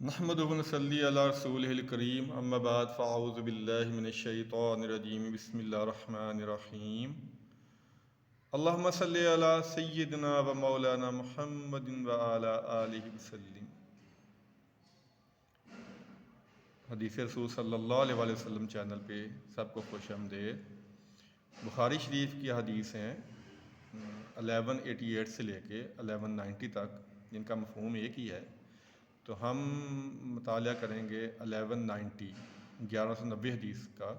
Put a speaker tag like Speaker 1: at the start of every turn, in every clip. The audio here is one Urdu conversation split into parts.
Speaker 1: نحمدہ و نصلی علی رسولہ الکریم اما بعد فاعوذ باللہ من الشیطان الرجیم بسم اللہ الرحمن الرحیم اللہم صلی علی سیدنا و مولانا محمد و علی آلہ وسلم۔ حدیث رسول صلی اللہ علیہ وآلہ وسلم چینل پہ سب کو خوش آمدید۔ بخاری شریف کی حدیث ہیں 1188 سے لے کے 1190 تک، جن کا مفہوم ایک ہی ہے، تو ہم مطالعہ کریں گے 1190 حدیث کا۔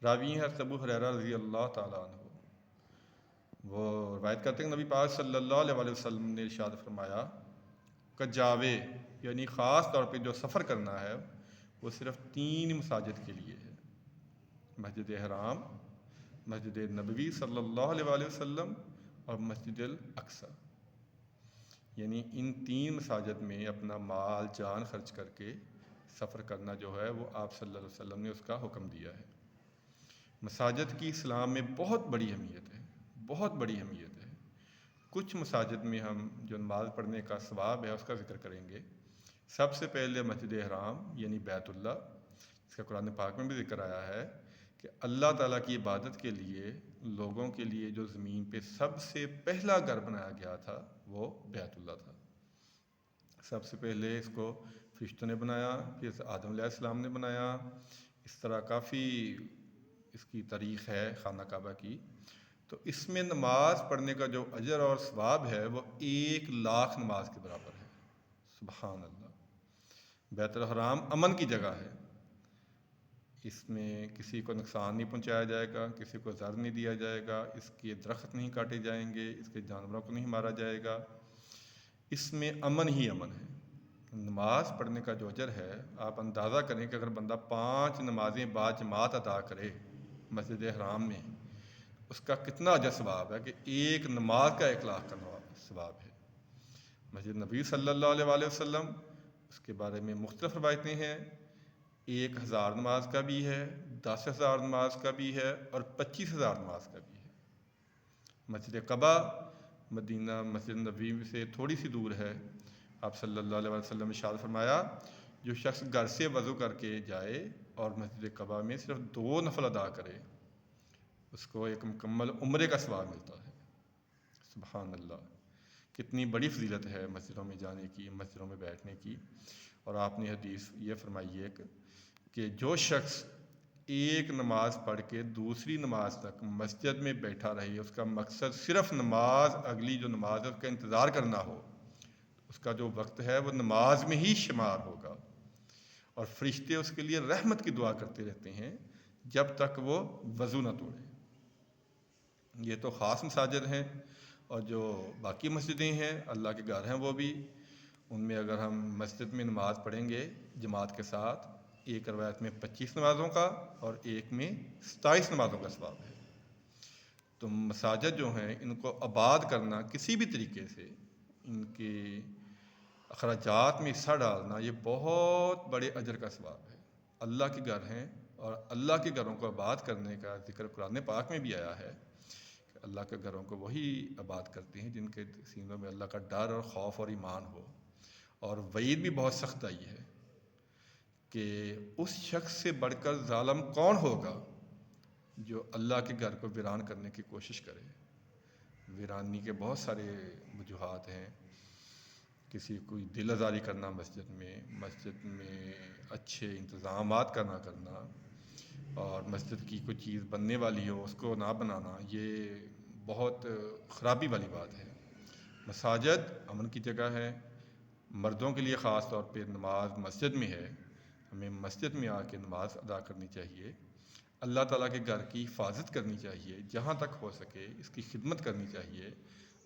Speaker 1: راوی ہیں حضرت ابو ہریرہ رضی اللہ تعالیٰ عنہ۔ وہ روایت کرتے ہیں کہ نبی پاک صلی اللہ علیہ وآلہ وسلم نے ارشاد فرمایا کہ جاوے، یعنی خاص طور پہ جو سفر کرنا ہے وہ صرف 3 مساجد کے لیے ہے: مسجد حرام، مسجد نبوی صلی اللہ علیہ وآلہ وسلم اور مسجد الاقصی۔ یعنی ان 3 مساجد میں اپنا مال جان خرچ کر کے سفر کرنا جو ہے وہ آپ صلی اللہ علیہ وسلم نے اس کا حکم دیا ہے۔ مساجد کی اسلام میں بہت بڑی اہمیت ہے، بہت بڑی اہمیت ہے۔ کچھ مساجد میں ہم جو نماز پڑھنے کا ثواب ہے اس کا ذکر کریں گے۔ سب سے پہلے مسجد حرام یعنی بیت اللہ، اس کا قرآن پاک میں بھی ذکر آیا ہے کہ اللہ تعالیٰ کی عبادت کے لیے لوگوں کے لیے جو زمین پہ سب سے پہلا گھر بنایا گیا تھا وہ بیت اللہ تھا۔ سب سے پہلے اس کو فرشتوں نے بنایا، پھر آدم علیہ السلام نے بنایا۔ اس طرح کافی اس کی تاریخ ہے خانہ کعبہ کی۔ تو اس میں نماز پڑھنے کا جو اجر اور ثواب ہے وہ 1,00,000 نماز کے برابر ہے۔ سبحان اللہ۔ بیت الحرام امن کی جگہ ہے، اس میں کسی کو نقصان نہیں پہنچایا جائے گا، کسی کو ضرر نہیں دیا جائے گا، اس کے درخت نہیں کاٹے جائیں گے، اس کے جانوروں کو نہیں مارا جائے گا، اس میں امن ہی امن ہے۔ نماز پڑھنے کا جو اجر ہے آپ اندازہ کریں کہ اگر بندہ 5 نمازیں با جماعت ادا کرے مسجد حرام میں، اس کا کتنا اجر ثواب ہے کہ ایک نماز کا 1,00,000 کا ثواب ہے۔ مسجد نبی صلی اللہ علیہ وآلہ وسلم، اس کے بارے میں مختلف روایتیں ہیں۔ 1,000 نماز کا بھی ہے، 10,000 نماز کا بھی ہے اور 25,000 نماز کا بھی ہے۔ مسجد قباء مدینہ مسجد نبوی سے تھوڑی سی دور ہے۔ آپ صلی اللہ علیہ وسلم نے ارشاد فرمایا جو شخص گھر سے وضو کر کے جائے اور مسجد قباء میں صرف 2 نفل ادا کرے، اس کو ایک مکمل عمرے کا ثواب ملتا ہے۔ سبحان اللہ، کتنی بڑی فضیلت ہے مسجدوں میں جانے کی، مسجدوں میں بیٹھنے کی۔ اور آپ نے حدیث یہ فرمائی ہے کہ جو شخص ایک نماز پڑھ کے دوسری نماز تک مسجد میں بیٹھا رہے، اس کا مقصد صرف نماز، اگلی جو نماز ہے اس کا انتظار کرنا ہو، اس کا جو وقت ہے وہ نماز میں ہی شمار ہوگا، اور فرشتے اس کے لیے رحمت کی دعا کرتے رہتے ہیں جب تک وہ وضو نہ توڑے۔ یہ تو خاص مساجد ہیں، اور جو باقی مسجدیں ہیں اللہ کے گھر ہیں وہ بھی، ان میں اگر ہم مسجد میں نماز پڑھیں گے جماعت کے ساتھ، ایک روایت میں 25 نمازوں کا اور ایک میں 27 نمازوں کا ثواب ہے۔ تو مساجد جو ہیں ان کو آباد کرنا کسی بھی طریقے سے، ان کے اخراجات میں حصہ ڈالنا، یہ بہت بڑے اجر کا ثواب ہے۔ اللہ کے گھر ہیں اور اللہ کے گھروں کو آباد کرنے کا ذکر قرآن پاک میں بھی آیا ہے کہ اللہ کے گھروں کو وہی آباد کرتے ہیں جن کے سینوں میں اللہ کا ڈر اور خوف اور ایمان ہو۔ اور وعید بھی بہت سخت آئی ہے کہ اس شخص سے بڑھ کر ظالم کون ہوگا جو اللہ کے گھر کو ویران کرنے کی کوشش کرے۔ ویرانی کے بہت سارے وجوہات ہیں، کسی کوئی دل آزاری کرنا مسجد میں اچھے انتظامات کا نہ کرنا، اور مسجد کی کوئی چیز بننے والی ہو اس کو نہ بنانا، یہ بہت خرابی والی بات ہے۔ مساجد امن کی جگہ ہے، مردوں کے لیے خاص طور پہ نماز مسجد میں ہے، ہمیں مسجد میں آ کے نماز ادا کرنی چاہیے، اللہ تعالیٰ کے گھر کی حفاظت کرنی چاہیے، جہاں تک ہو سکے اس کی خدمت کرنی چاہیے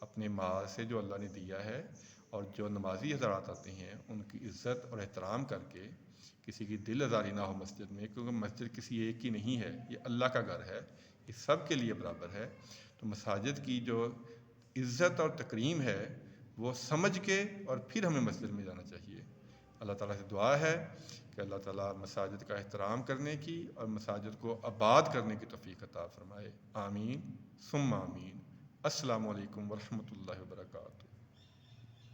Speaker 1: اپنے مال سے جو اللہ نے دیا ہے، اور جو نمازی حضرات آتے ہیں ان کی عزت اور احترام کر کے، کسی کی دل آزاری نہ ہو مسجد میں، کیونکہ مسجد کسی ایک کی نہیں ہے، یہ اللہ کا گھر ہے، یہ سب کے لیے برابر ہے۔ تو مساجد کی جو عزت اور تکریم ہے وہ سمجھ کے اور پھر ہمیں مسجد میں جانا چاہیے۔ اللہ تعالیٰ سے دعا ہے کہ اللہ تعالیٰ مساجد کا احترام کرنے کی اور مساجد کو آباد کرنے کی توفیق عطا فرمائے۔ آمین ثم آمین۔ السلام علیکم ورحمۃ اللہ وبرکاتہ۔